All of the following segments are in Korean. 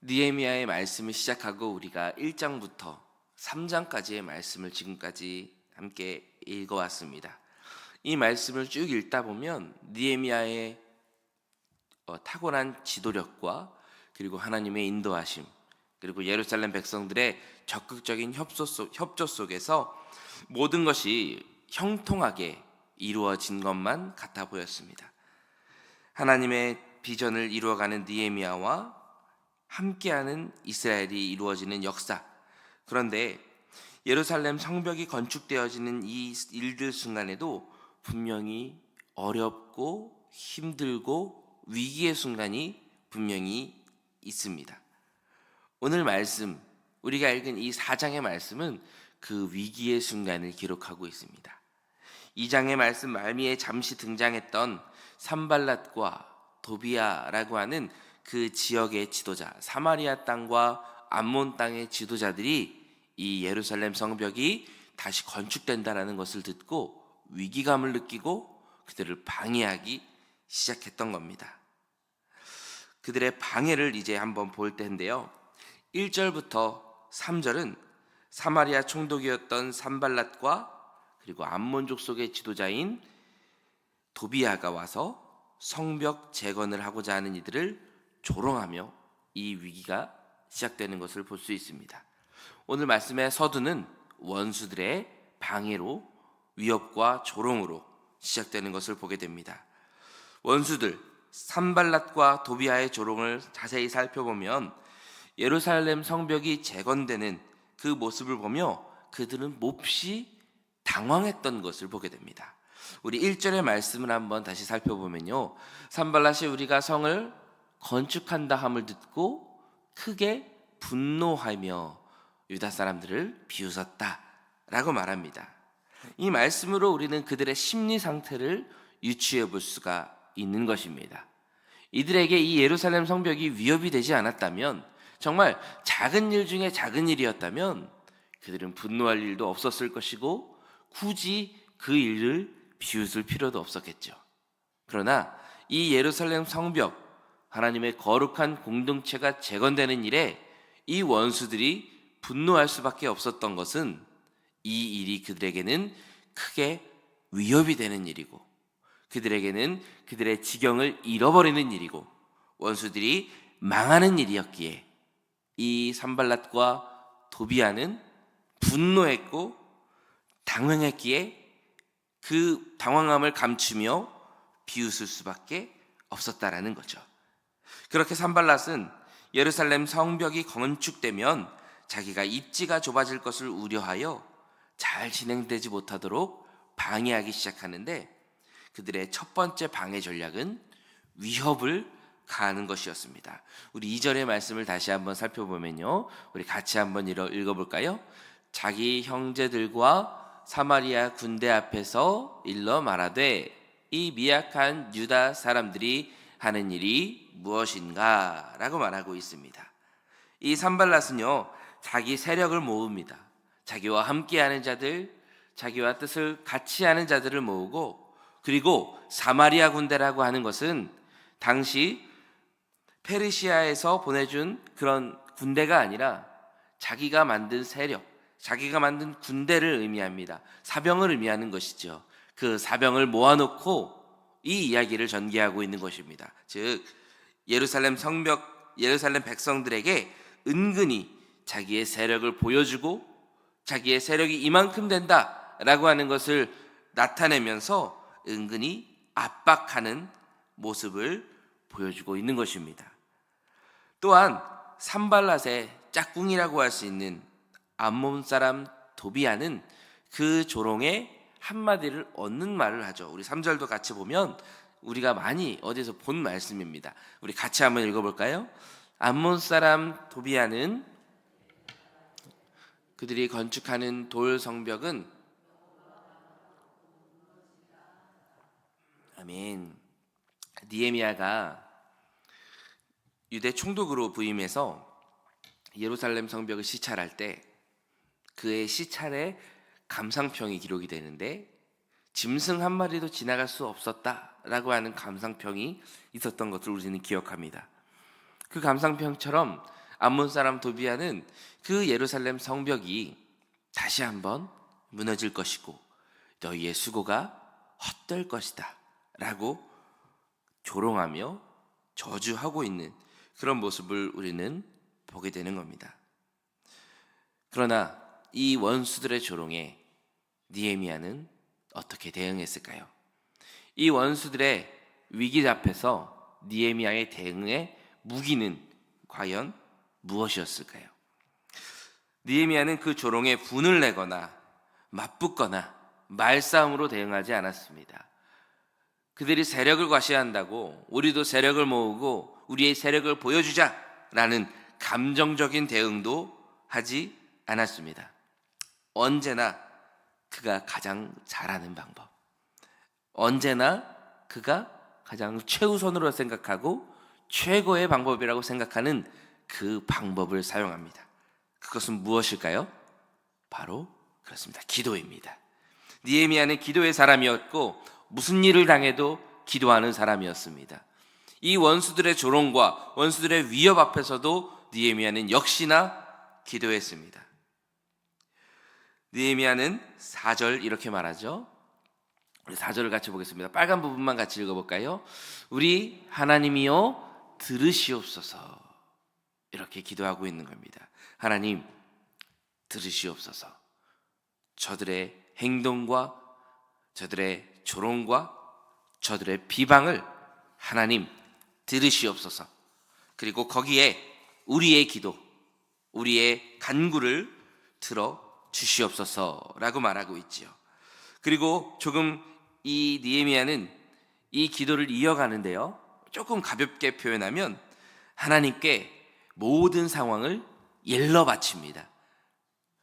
느헤미야의 말씀을 시작하고 우리가 1장부터 3장까지의 말씀을 지금까지 함께 읽어왔습니다. 이 말씀을 쭉 읽다 보면 느헤미야의 타고난 지도력과 그리고 하나님의 인도하심, 그리고 예루살렘 백성들의 적극적인 협조 속에서 모든 것이 형통하게 이루어진 것만 같아 보였습니다. 하나님의 비전을 이루어가는 느헤미야와 함께하는 이스라엘이 이루어지는 역사. 그런데 예루살렘 성벽이 건축되어지는 이 일들 순간에도 분명히 어렵고 힘들고 위기의 순간이 분명히 있습니다. 오늘 말씀, 우리가 읽은 이 4장의 말씀은 그 위기의 순간을 기록하고 있습니다. 2장의 말씀 말미에 잠시 등장했던 산발랏과 도비아라고 하는 그 지역의 지도자, 사마리아 땅과 암몬 땅의 지도자들이 이 예루살렘 성벽이 다시 건축된다라는 것을 듣고 위기감을 느끼고 그들을 방해하기 시작했던 겁니다. 그들의 방해를 이제 한번 볼 텐데요. 1절부터 3절은 사마리아 총독이었던 산발랏과 그리고 암몬족 속의 지도자인 도비아가 와서 성벽 재건을 하고자 하는 이들을 조롱하며 이 위기가 시작되는 것을 볼 수 있습니다. 오늘 말씀의 서두는 원수들의 방해로, 위협과 조롱으로 시작되는 것을 보게 됩니다. 원수들 산발랏과 도비아의 조롱을 자세히 살펴보면 예루살렘 성벽이 재건되는 그 모습을 보며 그들은 몹시 당황했던 것을 보게 됩니다. 우리 1절의 말씀을 한번 다시 살펴보면요, 산발랏이 우리가 성을 건축한다 함을 듣고 크게 분노하며 유다 사람들을 비웃었다 라고 말합니다. 이 말씀으로 우리는 그들의 심리 상태를 유추해 볼 수가 있는 것입니다. 이들에게 이 예루살렘 성벽이 위협이 되지 않았다면, 정말 작은 일 중에 작은 일이었다면 그들은 분노할 일도 없었을 것이고 굳이 그 일을 비웃을 필요도 없었겠죠. 그러나 이 예루살렘 성벽, 하나님의 거룩한 공동체가 재건되는 일에 이 원수들이 분노할 수밖에 없었던 것은 이 일이 그들에게는 크게 위협이 되는 일이고 그들에게는 그들의 지경을 잃어버리는 일이고 원수들이 망하는 일이었기에 이 산발랏과 도비아는 분노했고 당황했기에 그 당황함을 감추며 비웃을 수밖에 없었다라는 거죠. 그렇게 산발랏은 예루살렘 성벽이 건축되면 자기가 입지가 좁아질 것을 우려하여 잘 진행되지 못하도록 방해하기 시작하는데, 그들의 첫 번째 방해 전략은 위협을 가하는 것이었습니다. 우리 2절의 말씀을 다시 한번 살펴보면요, 우리 같이 한번 읽어볼까요? 자기 형제들과 사마리아 군대 앞에서 일러 말하되 이 미약한 유다 사람들이 하는 일이 무엇인가 라고 말하고 있습니다. 이 산발랏은요, 자기 세력을 모읍니다. 자기와 함께하는 자들, 자기와 뜻을 같이 하는 자들을 모으고, 그리고 사마리아 군대라고 하는 것은 당시 페르시아에서 보내준 그런 군대가 아니라 자기가 만든 세력, 자기가 만든 군대를 의미합니다. 사병을 의미하는 것이죠. 그 사병을 모아놓고 이 이야기를 전개하고 있는 것입니다. 즉 예루살렘 성벽, 예루살렘 백성들에게 은근히 자기의 세력을 보여주고 자기의 세력이 이만큼 된다라고 하는 것을 나타내면서 은근히 압박하는 모습을 보여주고 있는 것입니다. 또한 산발랏의 짝꿍이라고 할 수 있는 암몬 사람 도비아는 그 조롱에 한마디를 얻는 말을 하죠. 우리 3절도 같이 보면 우리가 많이 어디서 본 말씀입니다. 우리 같이 한번 읽어볼까요? 암몬 사람 도비아는 그들이 건축하는 돌 성벽은 아멘. 느헤미야가 유대 총독으로 부임해서 예루살렘 성벽을 시찰할 때 그의 시찰에 감상평이 기록이 되는데, 짐승 한 마리도 지나갈 수 없었다라고 하는 감상평이 있었던 것을 우리는 기억합니다. 그 감상평처럼 암몬 사람 도비아는 그 예루살렘 성벽이 다시 한번 무너질 것이고 너희의 수고가 헛될 것이다 라고 조롱하며 저주하고 있는 그런 모습을 우리는 보게 되는 겁니다. 그러나 이 원수들의 조롱에 느헤미야는 어떻게 대응했을까요? 이 원수들의 위기 앞에서 느헤미야의 대응의 무기는 과연 무엇이었을까요? 느헤미야는 그 조롱에 분을 내거나 맞붙거나 말싸움으로 대응하지 않았습니다. 그들이 세력을 과시한다고 우리도 세력을 모으고 우리의 세력을 보여주자라는 감정적인 대응도 하지 않았습니다. 언제나 그가 가장 잘하는 방법, 언제나 그가 가장 최우선으로 생각하고 최고의 방법이라고 생각하는 그 방법을 사용합니다. 그것은 무엇일까요? 바로 그렇습니다. 기도입니다. 느헤미야는 기도의 사람이었고 무슨 일을 당해도 기도하는 사람이었습니다. 이 원수들의 조롱과 원수들의 위협 앞에서도 느헤미야는 역시나 기도했습니다. 느헤미야는 4절 이렇게 말하죠. 우리 4절을 같이 보겠습니다. 빨간 부분만 같이 읽어볼까요? 우리 하나님이여 들으시옵소서. 이렇게 기도하고 있는 겁니다. 하나님 들으시옵소서. 저들의 행동과 저들의 조롱과 저들의 비방을 하나님 들으시옵소서. 그리고 거기에 우리의 기도, 우리의 간구를 들어 주시옵소서라고 말하고 있지요. 그리고 조금 이 느헤미야는 이 기도를 이어가는데요, 조금 가볍게 표현하면 하나님께 모든 상황을 일러 바칩니다.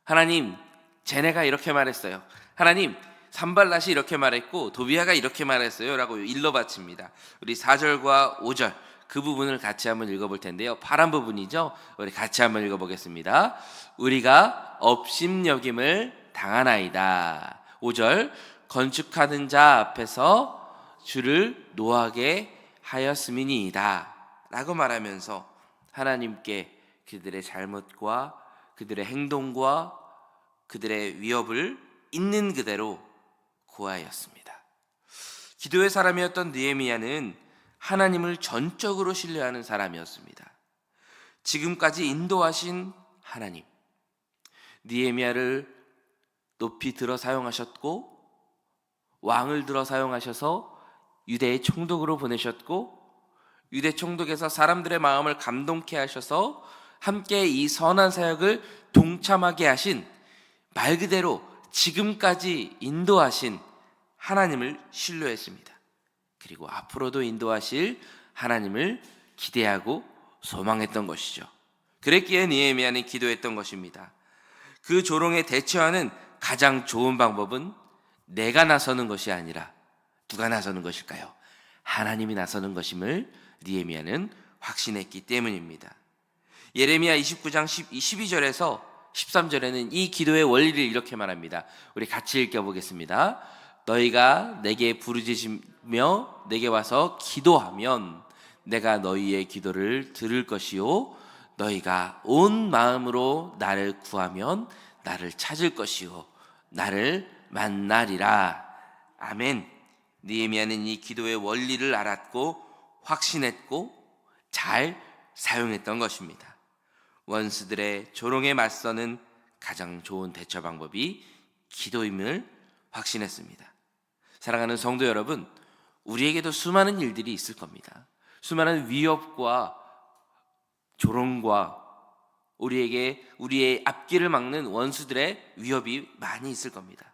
하나님, 쟤네가 이렇게 말했어요. 하나님, 산발랏이 이렇게 말했고 도비아가 이렇게 말했어요 라고 일러 바칩니다. 우리 4절과 5절 그 부분을 같이 한번 읽어볼 텐데요, 파란 부분이죠. 우리 같이 한번 읽어보겠습니다. 우리가 업심여김을 당하나이다. 5절 건축하는 자 앞에서 주를 노하게 하였음이니이다 라고 말하면서 하나님께 그들의 잘못과 그들의 행동과 그들의 위협을 있는 그대로 고하였습니다. 기도의 사람이었던 느헤미야는 하나님을 전적으로 신뢰하는 사람이었습니다. 지금까지 인도하신 하나님, 느헤미야를 높이 들어 사용하셨고 왕을 들어 사용하셔서 유대의 총독으로 보내셨고 유대 총독에서 사람들의 마음을 감동케 하셔서 함께 이 선한 사역을 동참하게 하신, 말 그대로 지금까지 인도하신 하나님을 신뢰했습니다. 그리고 앞으로도 인도하실 하나님을 기대하고 소망했던 것이죠. 그랬기에 느헤미야는 기도했던 것입니다. 그 조롱에 대처하는 가장 좋은 방법은 내가 나서는 것이 아니라 누가 나서는 것일까요? 하나님이 나서는 것임을 느헤미야는 확신했기 때문입니다. 예레미야 29장 12절에서 13절에는 이 기도의 원리를 이렇게 말합니다. 우리 같이 읽어보겠습니다. 너희가 내게 부르짖으며 내게 와서 기도하면 내가 너희의 기도를 들을 것이요 너희가 온 마음으로 나를 구하면 나를 찾을 것이요 나를 만나리라. 아멘. 느헤미야는 이 기도의 원리를 알았고 확신했고 잘 사용했던 것입니다. 원수들의 조롱에 맞서는 가장 좋은 대처 방법이 기도임을 확신했습니다. 사랑하는 성도 여러분, 우리에게도 수많은 일들이 있을 겁니다. 수많은 위협과 조롱과 우리의 앞길을 막는 원수들의 위협이 많이 있을 겁니다.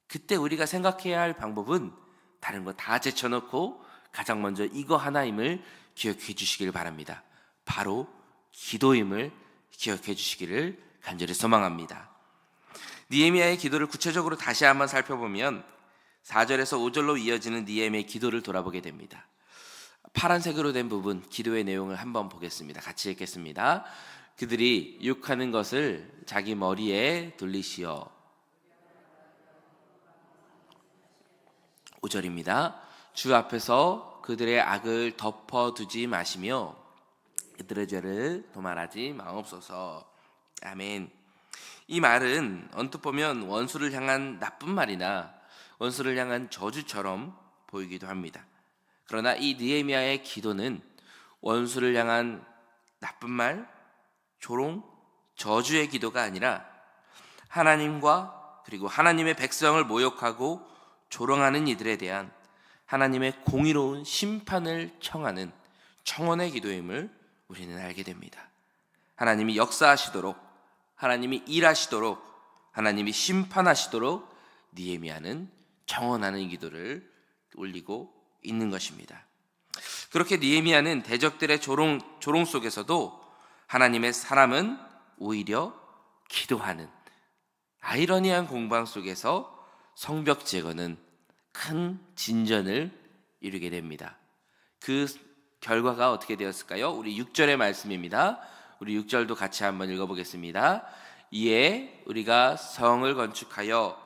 그때 우리가 생각해야 할 방법은 다른 거 다 제쳐놓고 가장 먼저 이거 하나임을 기억해 주시길 바랍니다. 바로 기도임을 기억해 주시기를 간절히 소망합니다. 느헤미야의 기도를 구체적으로 다시 한번 살펴보면 4절에서 5절로 이어지는 느헤미야의 기도를 돌아보게 됩니다. 파란색으로 된 부분 기도의 내용을 한번 보겠습니다. 같이 읽겠습니다. 그들이 욕하는 것을 자기 머리에 돌리시어. 5절입니다. 주 앞에서 그들의 악을 덮어두지 마시며 그들의 죄를 도말하지 마옵소서. 아멘. 이 말은 언뜻 보면 원수를 향한 나쁜 말이나 원수를 향한 저주처럼 보이기도 합니다. 그러나 이 느헤미야의 기도는 원수를 향한 나쁜 말, 조롱, 저주의 기도가 아니라 하나님과 그리고 하나님의 백성을 모욕하고 조롱하는 이들에 대한 하나님의 공의로운 심판을 청하는 청원의 기도임을 우리는 알게 됩니다. 하나님이 역사하시도록, 하나님이 일하시도록, 하나님이 심판하시도록 느헤미야는 청원하는 기도를 올리고 있는 것입니다. 그렇게 느헤미야는 대적들의 조롱 속에서도 하나님의 사람은 오히려 기도하는 아이러니한 공방 속에서 성벽 제거는 큰 진전을 이루게 됩니다. 그 결과가 어떻게 되었을까요? 우리 6절의 말씀입니다. 우리 6절도 같이 한번 읽어보겠습니다. 이에 우리가 성을 건축하여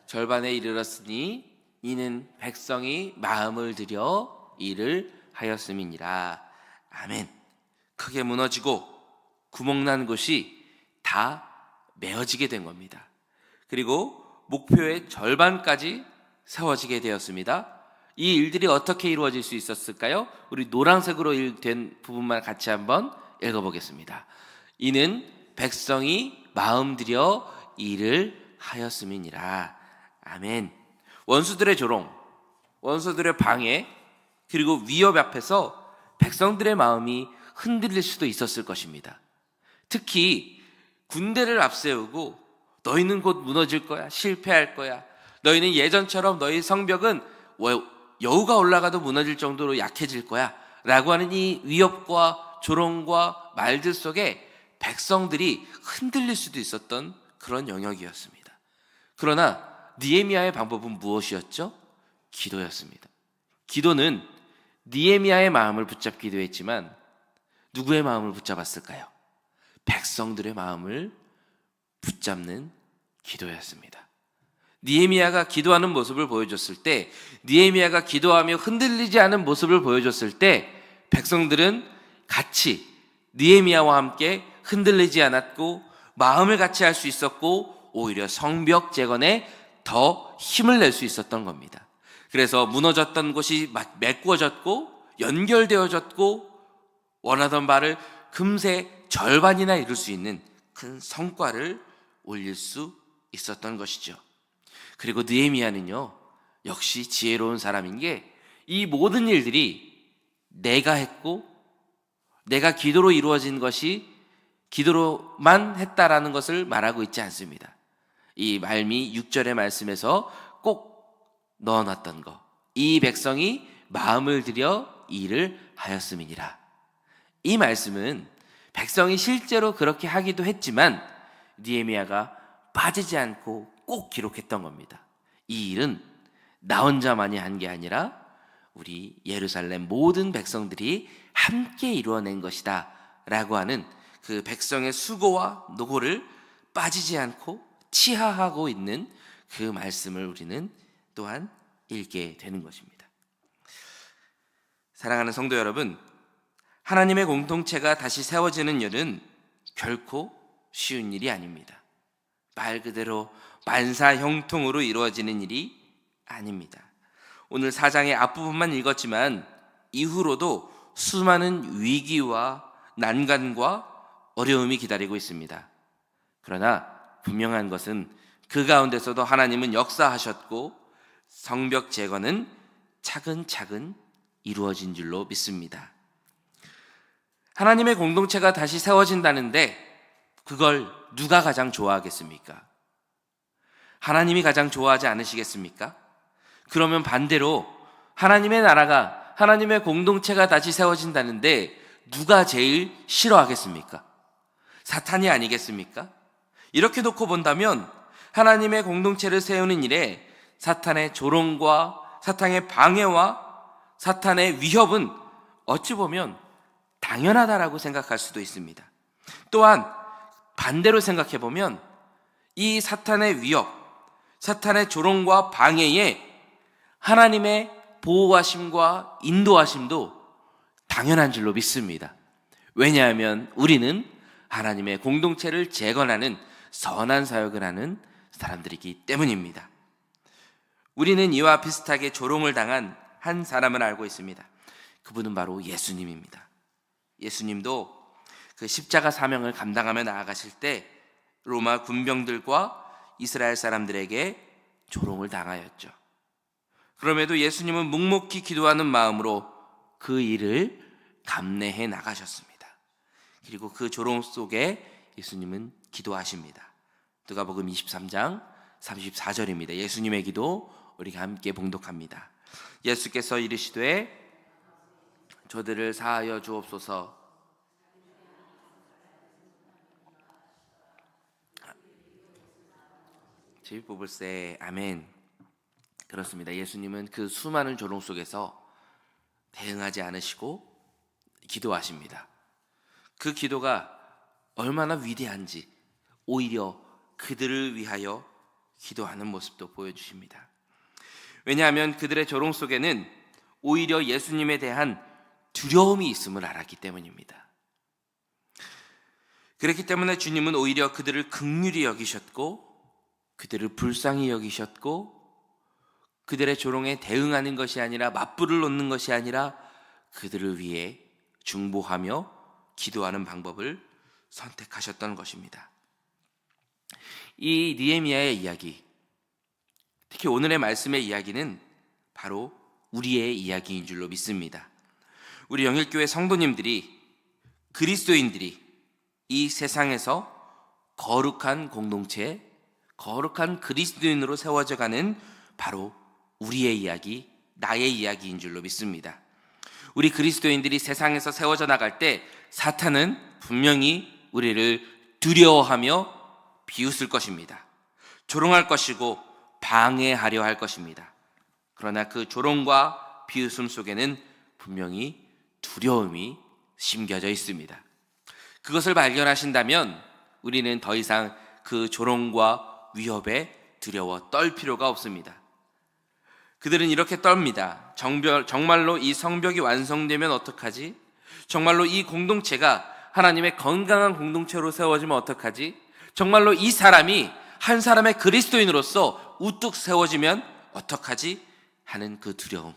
절반에 이르렀으니 이는 백성이 마음을 들여 일을 하였음이니라. 아멘. 크게 무너지고 구멍난 곳이 다 메어지게 된 겁니다. 그리고 목표의 절반까지 세워지게 되었습니다. 이 일들이 어떻게 이루어질 수 있었을까요? 우리 노란색으로 된 부분만 같이 한번 읽어보겠습니다. 이는 백성이 마음 들여 일을 하였음이니라. 아멘. 원수들의 조롱, 원수들의 방해, 그리고 위협 앞에서 백성들의 마음이 흔들릴 수도 있었을 것입니다. 특히 군대를 앞세우고 너희는 곧 무너질 거야, 실패할 거야, 너희는 예전처럼 너희 성벽은 여우가 올라가도 무너질 정도로 약해질 거야 라고 하는 이 위협과 조롱과 말들 속에 백성들이 흔들릴 수도 있었던 그런 영역이었습니다. 그러나 느헤미야의 방법은 무엇이었죠? 기도였습니다. 기도는 느헤미야의 마음을 붙잡기도 했지만 누구의 마음을 붙잡았을까요? 백성들의 마음을 붙잡는 기도였습니다. 느헤미야가 기도하는 모습을 보여줬을 때, 느헤미야가 기도하며 흔들리지 않은 모습을 보여줬을 때 백성들은 같이 느헤미야와 함께 흔들리지 않았고 마음을 같이 할 수 있었고 오히려 성벽 재건에 더 힘을 낼 수 있었던 겁니다. 그래서 무너졌던 곳이 메꿔졌고 연결되어졌고 원하던 바를 금세 절반이나 이룰 수 있는 큰 성과를 올릴 수 있었던 것이죠. 그리고 느헤미야는요, 역시 지혜로운 사람인 게 이 모든 일들이 내가 했고 내가 기도로 이루어진 것이 기도로만 했다라는 것을 말하고 있지 않습니다. 이 말미 6절의 말씀에서 꼭 넣어놨던 거, 이 백성이 마음을 들여 일을 하였음이니라. 이 말씀은 백성이 실제로 그렇게 하기도 했지만 느헤미야가 빠지지 않고 꼭 기록했던 겁니다. 이 일은 나 혼자만이 한 게 아니라 우리 예루살렘 모든 백성들이 함께 이루어낸 것이다 라고 하는 그 백성의 수고와 노고를 빠지지 않고 치하하고 있는 그 말씀을 우리는 또한 읽게 되는 것입니다. 사랑하는 성도 여러분, 하나님의 공동체가 다시 세워지는 일은 결코 쉬운 일이 아닙니다. 말 그대로 만사형통으로 이루어지는 일이 아닙니다. 오늘 4장의 앞부분만 읽었지만 이후로도 수많은 위기와 난관과 어려움이 기다리고 있습니다. 그러나 분명한 것은 그 가운데서도 하나님은 역사하셨고 성벽 재건은 차근차근 이루어진 줄로 믿습니다. 하나님의 공동체가 다시 세워진다는데 그걸 누가 가장 좋아하겠습니까? 하나님이 가장 좋아하지 않으시겠습니까? 그러면 반대로 하나님의 나라가, 하나님의 공동체가 다시 세워진다는데 누가 제일 싫어하겠습니까? 사탄이 아니겠습니까? 이렇게 놓고 본다면 하나님의 공동체를 세우는 일에 사탄의 조롱과 사탄의 방해와 사탄의 위협은 어찌 보면 당연하다라고 생각할 수도 있습니다. 또한 반대로 생각해 보면 이 사탄의 위협, 사탄의 조롱과 방해에 하나님의 보호하심과 인도하심도 당연한 줄로 믿습니다. 왜냐하면 우리는 하나님의 공동체를 재건하는 선한 사역을 하는 사람들이기 때문입니다. 우리는 이와 비슷하게 조롱을 당한 한 사람을 알고 있습니다. 그분은 바로 예수님입니다. 예수님도 그 십자가 사명을 감당하며 나아가실 때 로마 군병들과 이스라엘 사람들에게 조롱을 당하였죠. 그럼에도 예수님은 묵묵히 기도하는 마음으로 그 일을 감내해 나가셨습니다. 그리고 그 조롱 속에 예수님은 기도하십니다. 누가복음 23장 34절입니다. 예수님의 기도 우리가 함께 봉독합니다. 예수께서 이르시되 저들을 사하여 주옵소서. 제비 뽑을세. 아멘. 그렇습니다. 예수님은 그 수많은 조롱 속에서 대응하지 않으시고 기도하십니다. 그 기도가 얼마나 위대한지 오히려 그들을 위하여 기도하는 모습도 보여주십니다. 왜냐하면 그들의 조롱 속에는 오히려 예수님에 대한 두려움이 있음을 알았기 때문입니다. 그렇기 때문에 주님은 오히려 그들을 긍휼히 여기셨고 그들을 불쌍히 여기셨고 그들의 조롱에 대응하는 것이 아니라 맞불을 놓는 것이 아니라 그들을 위해 중보하며 기도하는 방법을 선택하셨던 것입니다. 이 느헤미야의 이야기, 특히 오늘의 말씀의 이야기는 바로 우리의 이야기인 줄로 믿습니다. 우리 영일교회 성도님들이, 그리스도인들이 이 세상에서 거룩한 공동체, 거룩한 그리스도인으로 세워져 가는 바로 우리의 이야기, 나의 이야기인 줄로 믿습니다. 우리 그리스도인들이 세상에서 세워져 나갈 때 사탄은 분명히 우리를 두려워하며 비웃을 것입니다. 조롱할 것이고 방해하려 할 것입니다. 그러나 그 조롱과 비웃음 속에는 분명히 두려움이 심겨져 있습니다. 그것을 발견하신다면 우리는 더 이상 그 조롱과 위협에 두려워 떨 필요가 없습니다. 그들은 이렇게 떱니다. 정말로 이 성벽이 완성되면 어떡하지? 정말로 이 공동체가 하나님의 건강한 공동체로 세워지면 어떡하지? 정말로 이 사람이 한 사람의 그리스도인으로서 우뚝 세워지면 어떡하지? 하는 그 두려움.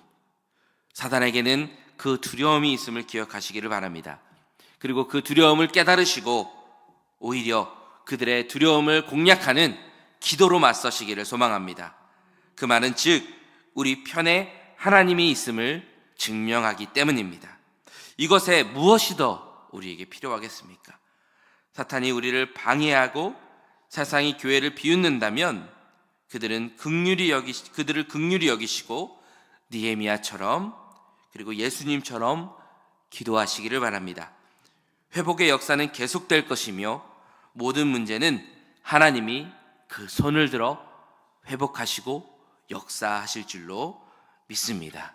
사단에게는 그 두려움이 있음을 기억하시기를 바랍니다. 그리고 그 두려움을 깨달으시고 오히려 그들의 두려움을 공략하는 기도로 맞서시기를 소망합니다. 그 말은 즉 우리 편에 하나님이 있음을 증명하기 때문입니다. 이것에 무엇이 더 우리에게 필요하겠습니까? 사탄이 우리를 방해하고 세상이 교회를 비웃는다면 그들을 긍휼히 여기시고 느헤미야처럼 그리고 예수님처럼 기도하시기를 바랍니다. 회복의 역사는 계속될 것이며 모든 문제는 하나님이 그 손을 들어 회복하시고 역사하실 줄로 믿습니다.